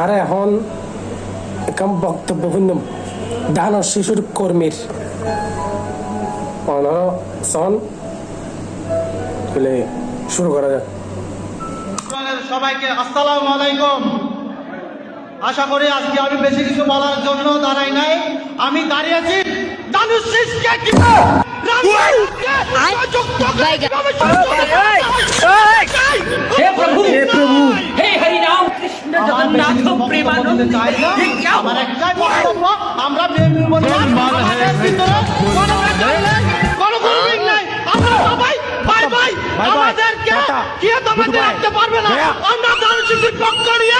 আর এখন একদম বক্তব্য শুনলাম দানব শিশুর কর্মীর 15 সন শুরু করা যাক। সবাইকে আসসালামু আলাইকুম। আশা করি আজকে আমি বেশি কিছু বলার জন্য দাঁড়াই নাই, আমি দাঁড়িয়েছি দানুশ শিশকে কি हे प्रभु हे हरि राम कृष्ण जगन्नाथ प्रेमानंद ये क्या আমার একটাই বক্তব্য, আমরা বেমুল বলি আমাদের ভিতরে কোনো গ্রুপিং নাই, আমরা সবাই ভাই ভাই, আমাদেরকে কি তোমরা দেখতে পারবে না, আমরা দানুশ শিশির পক্ষ নিয়ে